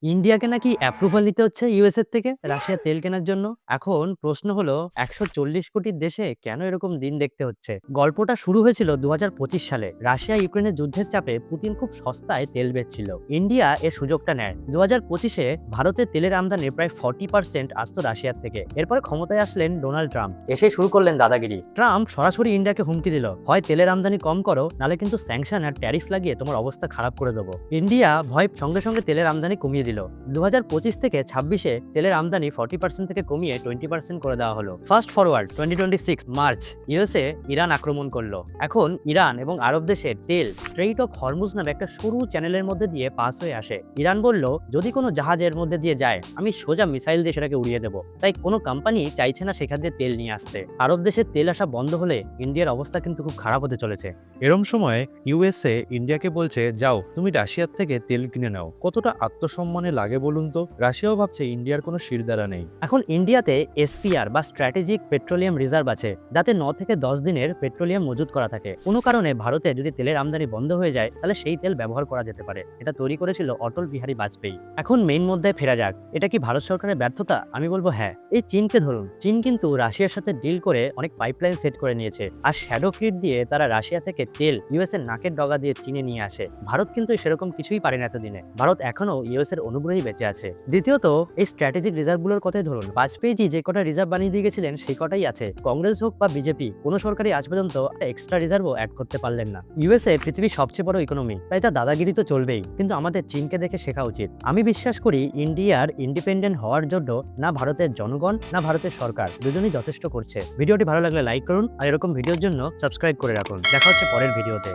ইন্ডিয়াকে নাকি অ্যাপ্রুভাল নিতে হচ্ছে ইউএস এর থেকে রাশিয়ার তেল কেনার জন্য। এখন প্রশ্ন হলো ১৪০ কোটির দেশে কেন এরকম দিন দেখতে হচ্ছে? গল্পটা শুরু হয়েছিল ২০২৫ সালে। রাশিয়া ইউক্রেনের যুদ্ধের চাপে পুতিন খুব সস্তায় তেল বেচছিল। ইন্ডিয়া এর সুযোগটা নেয়। ২০২৫-এ ভারতের তেলের আমদানি প্রায় 40% আসতো রাশিয়ার থেকে। এরপরে ক্ষমতায় আসলেন ডোনাল্ড ট্রাম্প। এসে শুরু করলেন দাদাগিরি। ট্রাম্প সরাসরি ইন্ডিয়াকে হুমকি দিল, হয় তেলের আমদানি কম করো, নালে কিন্তু স্যাংশন আর ট্যারিফ লাগিয়ে তোমার অবস্থা খারাপ করে দেবো। ইন্ডিয়া ভয় সঙ্গে সঙ্গে তেলের আমদানি কমিয়ে দিল। ২০২৫ থেকে ২৬-এ তেলের আমদানি 40% থেকে কমিয়ে 20% করে দেওয়া হলো। Fast forward 2026 March, USA Iran আক্রমণ করলো। এখন ইরান এবং আরব দেশের তেল স্ট্রেইট অফ হরমুজ নামে একটা সরু চ্যানেলের মধ্যে দিয়ে পাস হয়ে আসে। ইরান বলল, যদি কোনো জাহাজের মধ্যে দিয়ে যায়, আমি সোজা মিসাইল দিয়ে সেটাকে উড়িয়ে দেবো। তাই কোনো কোম্পানি চাইছে না সেখান দিয়ে তেল নিয়ে আসতে। আরব দেশের তেল আসা বন্ধ হলে ইন্ডিয়ার অবস্থা কিন্তু খুব খারাপ হতে চলেছে। এরম সময় ইউএসএ ইন্ডিয়াকে বলছে, যাও তুমি রাশিয়ার থেকে তেল কিনে নাও। কতটা আত্মসম্মানে লাগে বলুন তো? রাশিয়াও ভাবছে ইন্ডিয়ার কোনো শিরদাঁড়া নেই। এখন ইন্ডিয়াতে এসপিআর বা স্ট্র্যাটেজিক পেট্রোলিয়াম রিজার্ভ আছে, যাতে ৯ থেকে ১০ দিনের পেট্রোলিয়াম মজুত করা থাকে। কোনো কারণে ভারতে যদি তেলের আমদানি বন্ধ হয়ে যায়, তাহলে সেই তেল ব্যবহার করা যেতে পারে। এটা তৈরি করেছিল অটল বিহারী বাজপেয়ী। এখন মেইন মুদ্দায় ফেরা যাক। এটা কি ভারত সরকারের ব্যর্থতা? আমি বলবো হ্যাঁ। এই চীনকে ধরুন, চীন কিন্তু রাশিয়ার সাথে ডিল করে অনেক পাইপলাইন সেট করে নিয়েছে, আর শ্যাডো ফ্লিট দিয়ে তারা রাশিয়া থেকে তেল ইউএস এর নাকের ডগা দিয়ে চীনে নিয়ে আসে। ভারত কিন্তু সেরকম কিছুই পারে না এতদিনে। ভারত এখনো ইউএস এর অনুগ্রহী বেঁচে আছে। দ্বিতীয়ত, এই স্ট্র্যাটেজিক রিজার্ভগুলোর কথাই ধরুন। বাজপেয়ীজি যে কটা রিজার্ভ বানিয়ে দিয়ে গেছিলেন, সেই কটাই আছে। কংগ্রেস হোক বা বিজেপি, কোনো সরকারই আজ পর্যন্ত এক্সট্রা রিজার্ভও অ্যাড করতে পারলেন না। ইউএসএ পৃথিবীর সবচেয়ে বড় ইকোনমি, তাই তার দাদাগিরি তো চলবেই, কিন্তু আমাদের চীনকে দেখে শেখা উচিত। আমি বিশ্বাস করি ইন্ডিয়ার ইন্ডিপেন্ডেন্ট হওয়ার জন্য না ভারতের জনগণ না ভারতের সরকার দুজনই যথেষ্ট করছে। ভিডিওটি ভালো লাগলে লাইক করুন, আর এরকম ভিডিওর জন্য সাবস্ক্রাইব করে রাখুন। দেখা হচ্ছে পরের ভিডিওতে।